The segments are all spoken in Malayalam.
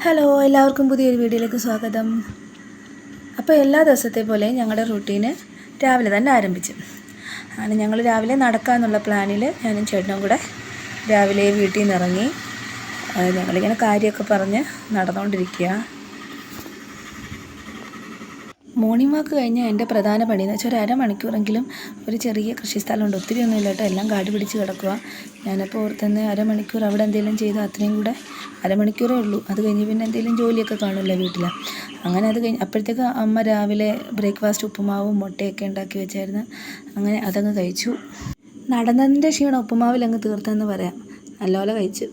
ഹലോ, എല്ലാവർക്കും പുതിയൊരു വീഡിയോയിലേക്ക് സ്വാഗതം. അപ്പോൾ എല്ലാ ദിവസത്തെ പോലെ ഞങ്ങളുടെ റൂട്ടീന് രാവിലെ തന്നെ ആരംഭിച്ചു. അങ്ങനെ ഞങ്ങൾ രാവിലെ നടക്കാമെന്നുള്ള പ്ലാനിൽ ഞാനും ചേട്ടനും കൂടെ രാവിലെ വീട്ടിൽ നിന്ന് ഇറങ്ങി. ഞങ്ങളിങ്ങനെ കാര്യമൊക്കെ പറഞ്ഞ് നടന്നുകൊണ്ടിരിക്കുക. മോർണിംഗ് വാക്ക് കഴിഞ്ഞാൽ എൻ്റെ പ്രധാന പണി എന്ന് വെച്ചാൽ ഒരു അരമണിക്കൂറെങ്കിലും ഒരു ചെറിയ കൃഷിസ്ഥലമുണ്ട്. ഒത്തിരി ഒന്നും ഇല്ല കേട്ടോ, എല്ലാം കാട് പിടിച്ച് കിടക്കുക. ഞാനപ്പോൾ ഓർത്തന്നെ അരമണിക്കൂർ അവിടെ എന്തെങ്കിലും ചെയ്താൽ അത്രയും കൂടെ അരമണിക്കൂറേ ഉള്ളൂ. അത് കഴിഞ്ഞ് പിന്നെ എന്തെങ്കിലും ജോലിയൊക്കെ കാണില്ല വീട്ടിൽ. അങ്ങനെ അത് കഴിഞ്ഞ് അപ്പോഴത്തേക്ക് അമ്മ രാവിലെ ബ്രേക്ക്ഫാസ്റ്റ് ഉപ്പുമാവും മുട്ടയൊക്കെ ഉണ്ടാക്കി വെച്ചായിരുന്നു. അങ്ങനെ അതങ്ങ് കഴിച്ചു. നടന്നതിൻ്റെ ക്ഷീണം ഉപ്പുമാവിലങ്ങ് തീർത്തെന്ന് പറയാം. നല്ലപോലെ കഴിച്ചു.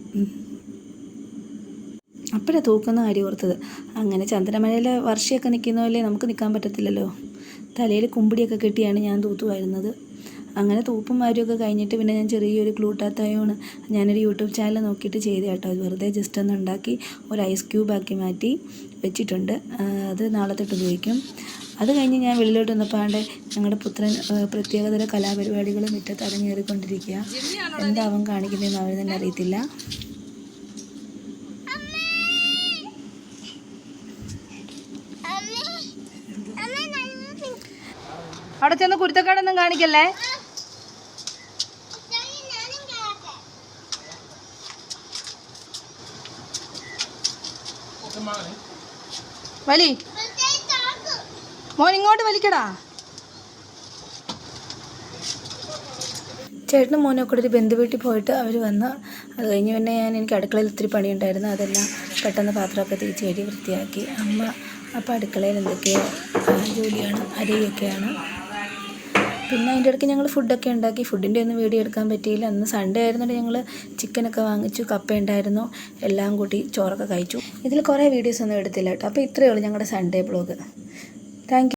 അപ്പോഴാണ് തൂക്കുന്ന കാര്യം ഓർത്തത്. അങ്ങനെ ചന്ദ്രമലയിലെ വർഷയൊക്കെ നിൽക്കുന്ന പോലെ നമുക്ക് നിൽക്കാൻ പറ്റത്തില്ലല്ലോ. തലയിൽ കുമ്പിടിയൊക്കെ കെട്ടിയാണ് ഞാൻ തൂത്തുമായിരുന്നത്. അങ്ങനെ തൂപ്പും വാരിയൊക്കെ കഴിഞ്ഞിട്ട് പിന്നെ ഞാൻ ചെറിയൊരു ഗ്ലൂട്ടാത്തയോണ് ഞാനൊരു യൂട്യൂബ് ചാനൽ നോക്കിയിട്ട് ചെയ്ത് കേട്ടോ. വെറുതെ ജസ്റ്റ് ഒന്ന് ഉണ്ടാക്കി ഒരു ഐസ് ക്യൂബാക്കി മാറ്റി വെച്ചിട്ടുണ്ട്. അത് നാളെ തൊട്ട് ഉപയോഗിക്കും. അത് കഴിഞ്ഞ് ഞാൻ വെളിയിലോട്ട് വന്നപ്പോൾ ഞങ്ങളുടെ പുത്രൻ പ്രത്യേകതര കലാപരിപാടികൾ മുറ്റത്ത് അരങ്ങേറിക്കൊണ്ടിരിക്കുക. എന്താ അവൻ കാണിക്കുന്നതെന്ന് അവന് തന്നെ അറിയത്തില്ല. അവിടെ ചെന്ന് കുരുത്തക്കാടൊന്നും കാണിക്കല്ലേ. വലി മോൻ ഇങ്ങോട്ട് വലിക്കടാ. ചേട്ടനും മോനും ഒക്കെ ഒരു ബന്ധു വീട്ടിൽ പോയിട്ട് അവർ വന്ന് അത് കഴിഞ്ഞ് പിന്നെ എനിക്ക് അടുക്കളയിൽ ഒത്തിരി പണിയുണ്ടായിരുന്നു. അതെല്ലാം പെട്ടെന്ന് പാത്രമൊക്കെ തേച്ച് കഴുകി വൃത്തിയാക്കി. അമ്മ അപ്പോൾ അടുക്കളയിൽ എന്തൊക്കെയോ ജോലിയാണ്, അരിയൊക്കെയാണ്. പിന്നെ അതിൻ്റെ ഇടയ്ക്ക് ഞങ്ങൾ ഫുഡൊക്കെ ഉണ്ടാക്കി. ഫുഡിൻ്റെ ഒന്നും വീഡിയോ എടുക്കാൻ പറ്റിയില്ല. അന്ന് സൺഡേ ആയിരുന്നുകൊണ്ട് ഞങ്ങൾ ചിക്കനൊക്കെ വാങ്ങിച്ചു, കപ്പ ഉണ്ടായിരുന്നു, എല്ലാം കൂട്ടി ചോറൊക്കെ കഴിച്ചു. ഇതിൽ കുറേ വീഡിയോസ് ഒന്നും എടുത്തില്ല കേട്ടോ. അപ്പോൾ ഇത്രയേ ഉള്ളൂ ഞങ്ങളുടെ സൺഡേ ബ്ലോഗ്. Thank you.